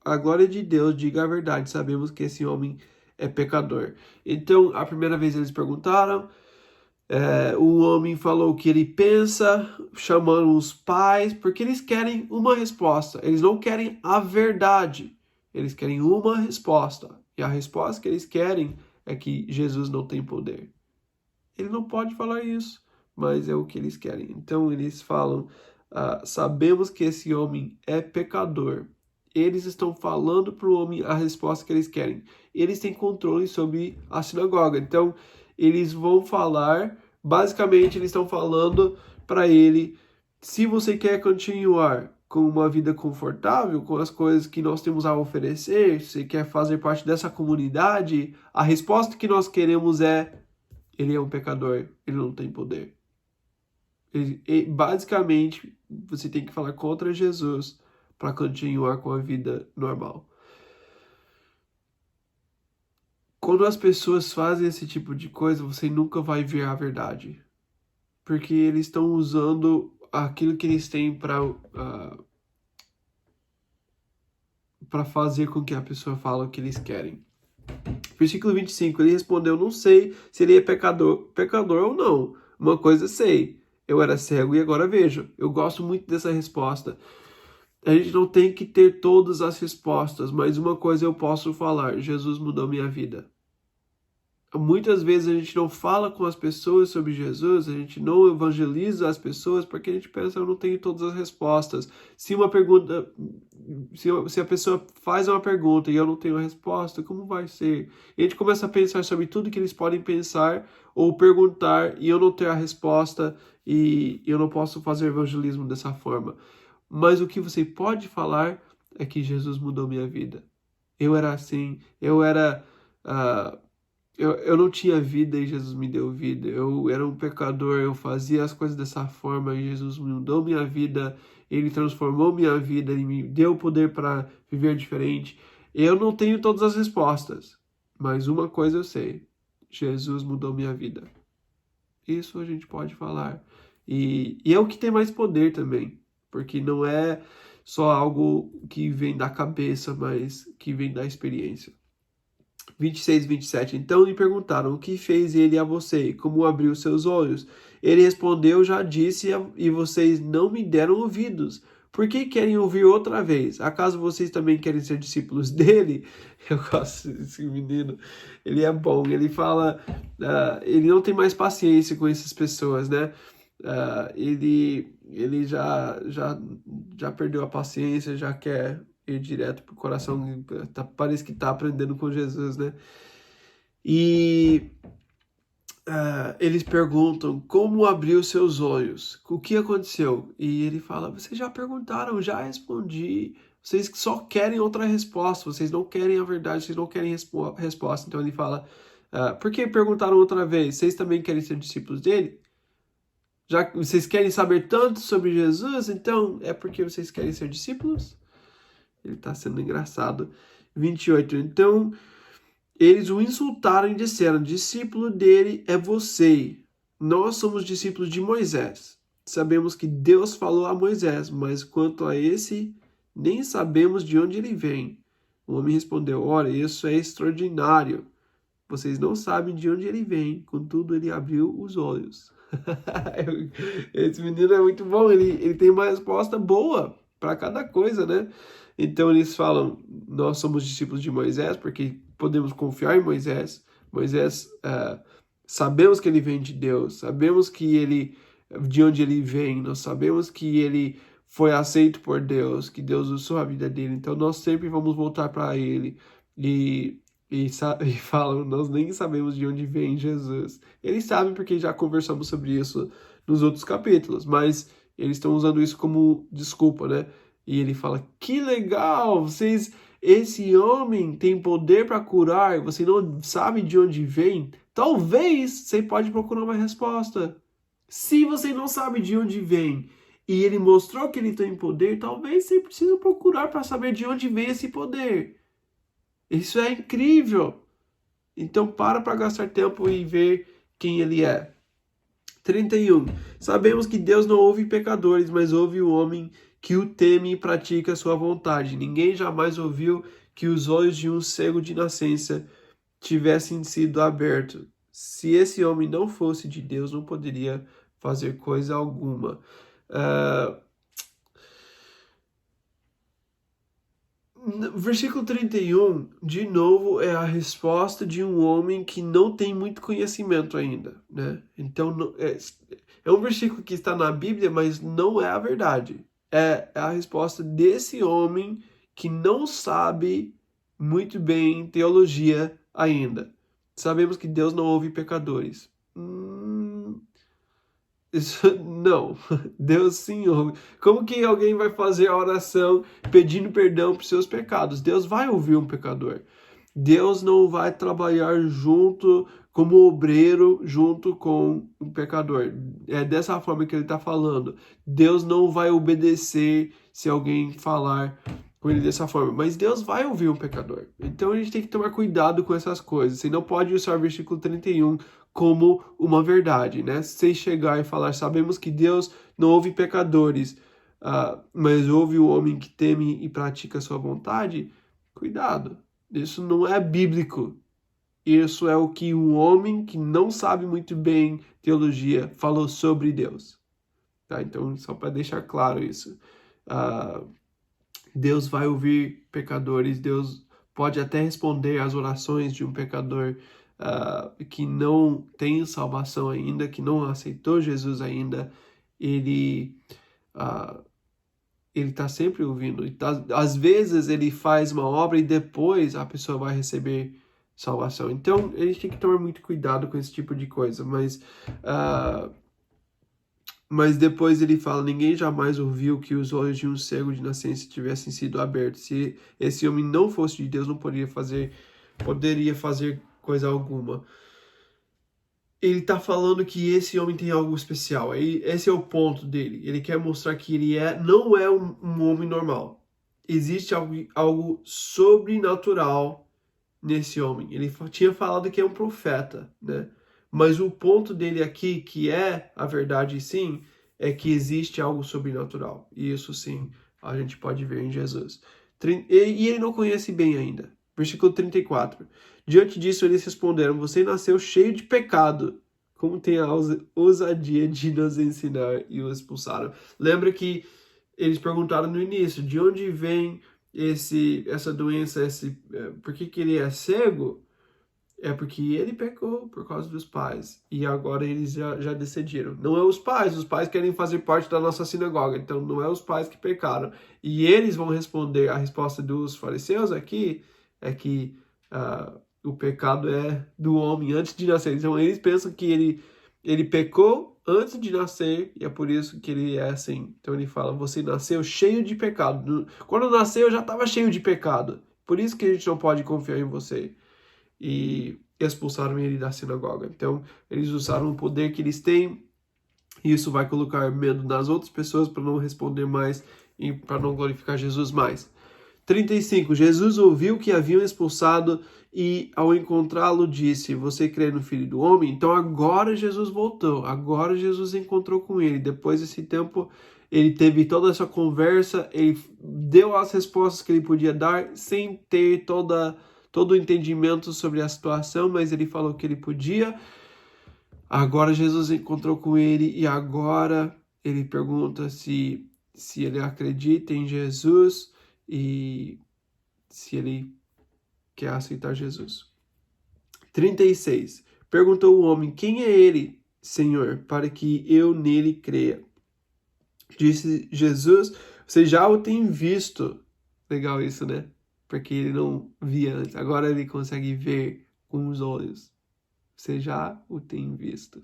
a glória de Deus, diga a verdade, sabemos que esse homem é pecador. Então, a primeira vez eles perguntaram, o homem falou o que ele pensa, chamando os pais, porque eles querem uma resposta, eles não querem a verdade, eles querem uma resposta. E a resposta que eles querem é que Jesus não tem poder. Ele não pode falar isso, mas é o que eles querem. Então eles falam, sabemos que esse homem é pecador. Eles estão falando para o homem a resposta que eles querem. Eles têm controle sobre a sinagoga. Então eles vão falar, basicamente eles estão falando para ele, se você quer continuar com uma vida confortável, com as coisas que nós temos a oferecer, se você quer fazer parte dessa comunidade, a resposta que nós queremos é: ele é um pecador, ele não tem poder. Basicamente, você tem que falar contra Jesus para continuar com a vida normal. Quando as pessoas fazem esse tipo de coisa, você nunca vai ver a verdade. Porque eles estão usando aquilo que eles têm para fazer com que a pessoa fale o que eles querem. Versículo 25, ele respondeu, não sei se ele é pecador ou não. Uma coisa sei, eu era cego e agora vejo. Eu gosto muito dessa resposta. A gente não tem que ter todas as respostas, mas uma coisa eu posso falar, Jesus mudou minha vida. Muitas vezes a gente não fala com as pessoas sobre Jesus, a gente não evangeliza as pessoas porque a gente pensa, eu não tenho todas as respostas. Se uma pergunta, se a pessoa faz uma pergunta e eu não tenho a resposta, como vai ser? E a gente começa a pensar sobre tudo que eles podem pensar ou perguntar e eu não tenho a resposta e eu não posso fazer evangelismo dessa forma. Mas o que você pode falar é que Jesus mudou minha vida. Eu era assim, eu não tinha vida e Jesus me deu vida. Eu era um pecador, eu fazia as coisas dessa forma e Jesus mudou minha vida. Ele transformou minha vida, ele me deu o poder para viver diferente. Eu não tenho todas as respostas, mas uma coisa eu sei: Jesus mudou minha vida. Isso a gente pode falar. E é o que tem mais poder também, porque não é só algo que vem da cabeça, mas que vem da experiência. 26, 27. Então lhe perguntaram, o que fez ele a você? Como abriu seus olhos? Ele respondeu, já disse, e vocês não me deram ouvidos. Por que querem ouvir outra vez? Acaso vocês também querem ser discípulos dele? Eu gosto desse menino. Ele é bom. Ele fala... ele não tem mais paciência com essas pessoas, né? Ele já perdeu a paciência, já quer ir direto pro coração, parece que tá aprendendo com Jesus, né? E eles perguntam, como abriu seus olhos? O que aconteceu? E ele fala, vocês já perguntaram, já respondi, vocês só querem outra resposta, vocês não querem a verdade, vocês não querem resposta. Então ele fala, por que perguntaram outra vez? Vocês também querem ser discípulos dele? Já que vocês querem saber tanto sobre Jesus, então é porque vocês querem ser discípulos? Ele está sendo engraçado. 28. Então, eles o insultaram e disseram, discípulo dele é você. Nós somos discípulos de Moisés. Sabemos que Deus falou a Moisés, mas quanto a esse, nem sabemos de onde ele vem. O homem respondeu, olha, isso é extraordinário. Vocês não sabem de onde ele vem, contudo ele abriu os olhos. Esse menino é muito bom, ele tem uma resposta boa para cada coisa, né? Então eles falam, nós somos discípulos de Moisés, porque podemos confiar em Moisés. Moisés, sabemos que ele vem de Deus, sabemos de onde ele vem, nós sabemos que ele foi aceito por Deus, que Deus usou a vida dele, então nós sempre vamos voltar para ele. E falam, nós nem sabemos de onde vem Jesus. Eles sabem porque já conversamos sobre isso nos outros capítulos, mas eles estão usando isso como desculpa, né? E ele fala, que legal, esse homem tem poder para curar, você não sabe de onde vem? Talvez você pode procurar uma resposta. Se você não sabe de onde vem e ele mostrou que ele tem poder, talvez você precise procurar para saber de onde vem esse poder. Isso é incrível. Então para gastar tempo e ver quem ele é. 31. Sabemos que Deus não ouve pecadores, mas ouve o homem que o teme e pratica a sua vontade. Ninguém jamais ouviu que os olhos de um cego de nascença tivessem sido abertos. Se esse homem não fosse de Deus, não poderia fazer coisa alguma. Versículo 31, de novo, é a resposta de um homem que não tem muito conhecimento ainda, né? Então, é um versículo que está na Bíblia, mas não é a verdade. É a resposta desse homem que não sabe muito bem teologia ainda. Sabemos que Deus não ouve pecadores. Não, Deus sim ouve. Como que alguém vai fazer a oração pedindo perdão por seus pecados? Deus vai ouvir um pecador. Deus não vai trabalhar junto como obreiro junto com um pecador. É dessa forma que ele está falando. Deus não vai obedecer se alguém falar com ele dessa forma, mas Deus vai ouvir um pecador. Então a gente tem que tomar cuidado com essas coisas. Você não pode usar o versículo 31 como uma verdade, né? Sem chegar e falar, sabemos que Deus não ouve pecadores, mas ouve o homem que teme e pratica a sua vontade. Cuidado. Isso não é bíblico. Isso é o que um homem que não sabe muito bem teologia falou sobre Deus. Tá? Então, só para deixar claro isso. Deus vai ouvir pecadores, Deus pode até responder às orações de um pecador que não tem salvação ainda, que não aceitou Jesus ainda. Ele está sempre ouvindo. Às vezes ele faz uma obra e depois a pessoa vai receber salvação. Então, a gente tem que tomar muito cuidado com esse tipo de coisa, mas depois ele fala, ninguém jamais ouviu que os olhos de um cego de nascença tivessem sido abertos. Se esse homem não fosse de Deus, não poderia fazer coisa alguma. Ele está falando que esse homem tem algo especial. Esse é o ponto dele. Ele quer mostrar que ele não é um homem normal. Existe algo sobrenatural nesse homem. Ele tinha falado que é um profeta, né? Mas o ponto dele aqui, que é a verdade sim, é que existe algo sobrenatural. E isso sim, a gente pode ver em Jesus. E ele não conhece bem ainda. Versículo 34. Diante disso, eles responderam, você nasceu cheio de pecado. Como tem a ousadia de nos ensinar, e o expulsaram. Lembra que eles perguntaram no início, de onde vem essa doença, por que ele é cego? É porque ele pecou por causa dos pais. E agora eles já decidiram. Não é os pais querem fazer parte da nossa sinagoga. Então não é os pais que pecaram. E eles vão responder, a resposta dos fariseus aqui é que o pecado é do homem antes de nascer. Então eles pensam que ele pecou antes de nascer e é por isso que ele é assim. Então ele fala, você nasceu cheio de pecado. Quando nasceu já estava cheio de pecado. Por isso que a gente não pode confiar em você. E expulsaram ele da sinagoga. Então, eles usaram o poder que eles têm, e isso vai colocar medo nas outras pessoas para não responder mais e para não glorificar Jesus mais. 35. Jesus ouviu que haviam expulsado e, ao encontrá-lo, disse, você crê no Filho do Homem? Então, agora Jesus voltou. Agora Jesus encontrou com ele. Depois desse tempo, ele teve toda essa conversa, ele deu as respostas que ele podia dar, sem ter todo o entendimento sobre a situação, mas ele falou que ele podia. Agora Jesus encontrou com ele e agora ele pergunta se ele acredita em Jesus e se ele quer aceitar Jesus. 36. Perguntou o homem, quem é ele, Senhor, para que eu nele creia? Disse Jesus, você já o tem visto. Legal isso, né? Porque ele não via antes. Agora ele consegue ver com os olhos. Você já o tem visto.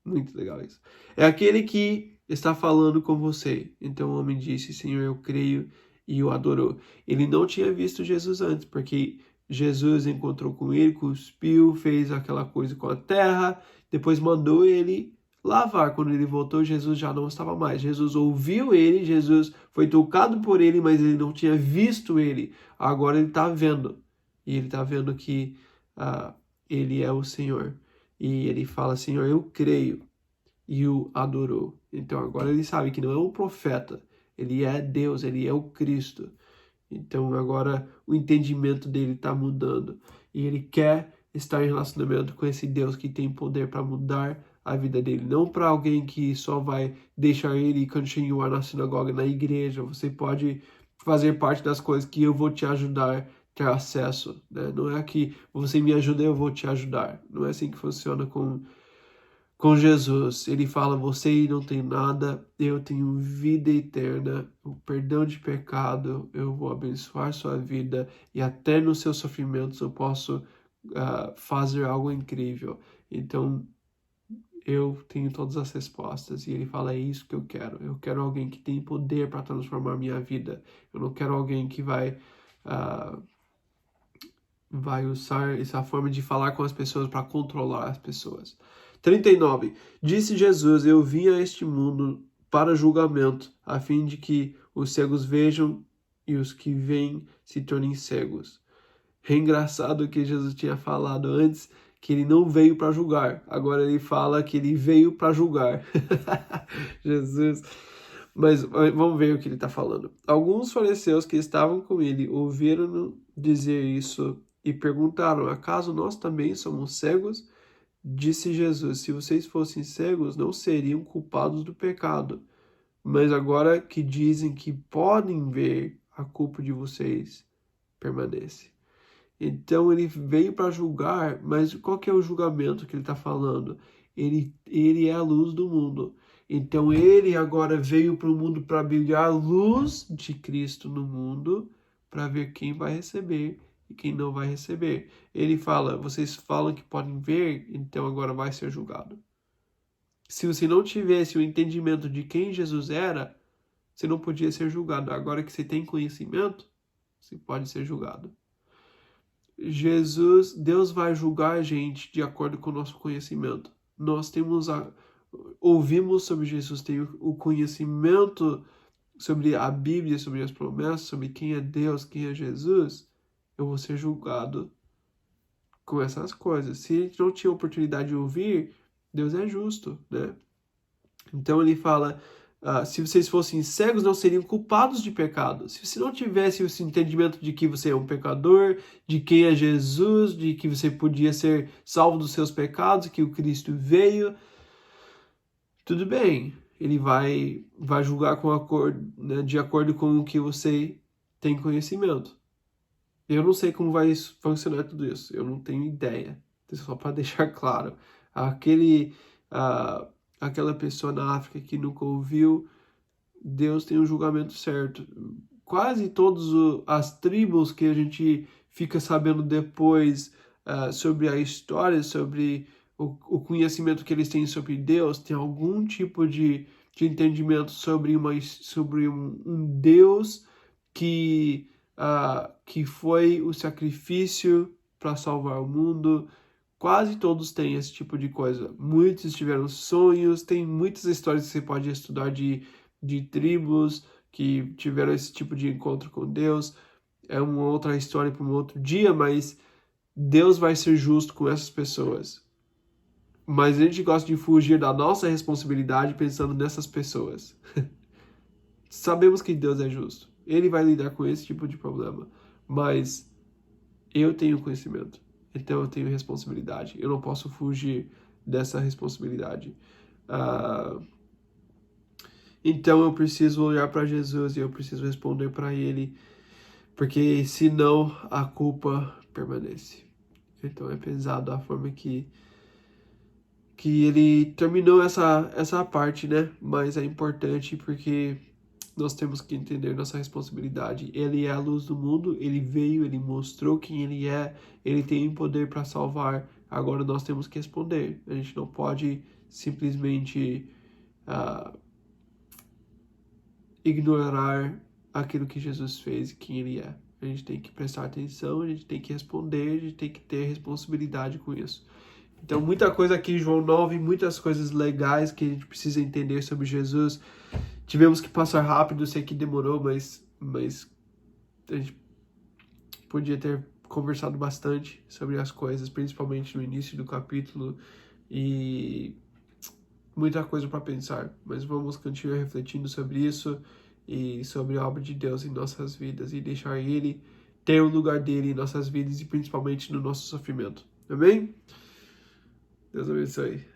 Muito legal isso. É aquele que está falando com você. Então o homem disse, Senhor, eu creio, e o adorou. Ele não tinha visto Jesus antes, porque Jesus encontrou com ele, cuspiu, fez aquela coisa com a terra, depois mandou ele lavar. Quando ele voltou, Jesus já não estava mais. Jesus ouviu ele, Jesus foi tocado por ele, mas ele não tinha visto ele. Agora ele está vendo. E ele está vendo que ele é o Senhor. E ele fala, Senhor, eu creio. E o adorou. Então agora ele sabe que não é um profeta. Ele é Deus, ele é o Cristo. Então agora o entendimento dele está mudando. E ele quer estar em relacionamento com esse Deus que tem poder para mudar a vida dele. Não para alguém que só vai deixar ele continuar na sinagoga, na igreja. Você pode fazer parte das coisas que eu vou te ajudar a ter acesso. Né? Não é que você me ajuda, eu vou te ajudar. Não é assim que funciona com Jesus. Ele fala, você não tem nada, eu tenho vida eterna, o perdão de pecado, eu vou abençoar sua vida e até nos seus sofrimentos eu posso fazer algo incrível. Então, eu tenho todas as respostas. E ele fala, é isso que eu quero. Eu quero alguém que tem poder para transformar minha vida. Eu não quero alguém que vai usar essa forma de falar com as pessoas para controlar as pessoas. 39. Disse Jesus, eu vim a este mundo para julgamento, a fim de que os cegos vejam e os que veem se tornem cegos. É engraçado que Jesus tinha falado antes que ele não veio para julgar. Agora ele fala que ele veio para julgar. Jesus. Mas vamos ver o que ele está falando. Alguns fariseus que estavam com ele ouviram-no dizer isso e perguntaram: acaso nós também somos cegos? Disse Jesus: se vocês fossem cegos, não seriam culpados do pecado. Mas agora que dizem que podem ver, a culpa de vocês permanece. Então ele veio para julgar, mas qual que é o julgamento que ele está falando? Ele é a luz do mundo. Então ele agora veio para o mundo para brilhar a luz de Cristo no mundo, para ver quem vai receber e quem não vai receber. Ele fala: vocês falam que podem ver, então agora vai ser julgado. Se você não tivesse o entendimento de quem Jesus era, você não podia ser julgado. Agora que você tem conhecimento, você pode ser julgado. Deus vai julgar a gente de acordo com o nosso conhecimento. Nós ouvimos sobre Jesus, tem o conhecimento sobre a Bíblia, sobre as promessas, sobre quem é Deus, quem é Jesus. Eu vou ser julgado com essas coisas. Se a gente não tinha oportunidade de ouvir, Deus é justo, né? Então ele fala: se vocês fossem cegos, não seriam culpados de pecado. Se você não tivesse esse entendimento de que você é um pecador, de quem é Jesus, de que você podia ser salvo dos seus pecados, que o Cristo veio, tudo bem. Ele vai julgar né, de acordo com o que você tem conhecimento. Eu não sei como vai funcionar tudo isso. Eu não tenho ideia. Só para deixar claro. Aquela pessoa na África que nunca ouviu, Deus tem um julgamento certo. Quase todas as tribos que a gente fica sabendo depois sobre a história, sobre o conhecimento que eles têm sobre Deus, tem algum tipo de entendimento sobre um Deus que foi o sacrifício para salvar o mundo. Quase todos têm esse tipo de coisa. Muitos tiveram sonhos, tem muitas histórias que você pode estudar de tribos que tiveram esse tipo de encontro com Deus. É uma outra história para um outro dia, mas Deus vai ser justo com essas pessoas. Mas a gente gosta de fugir da nossa responsabilidade pensando nessas pessoas. Sabemos que Deus é justo. Ele vai lidar com esse tipo de problema. Mas eu tenho conhecimento. Então eu tenho responsabilidade. Eu não posso fugir dessa responsabilidade. Então eu preciso olhar para Jesus e eu preciso responder para Ele, porque senão a culpa permanece. Então é pesado a forma que Ele terminou essa parte, né? Mas é importante porque nós temos que entender nossa responsabilidade. Ele é a luz do mundo, Ele veio, Ele mostrou quem Ele é, Ele tem poder para salvar. Agora nós temos que responder. A gente não pode simplesmente ignorar aquilo que Jesus fez e quem Ele é. A gente tem que prestar atenção, a gente tem que responder, a gente tem que ter responsabilidade com isso. Então, muita coisa aqui em João 9, muitas coisas legais que a gente precisa entender sobre Jesus. Tivemos que passar rápido, sei que demorou, mas a gente podia ter conversado bastante sobre as coisas, principalmente no início do capítulo, e muita coisa para pensar. Mas vamos continuar refletindo sobre isso e sobre a obra de Deus em nossas vidas e deixar Ele ter o lugar dele em nossas vidas e principalmente no nosso sofrimento. Amém? Deus abençoe.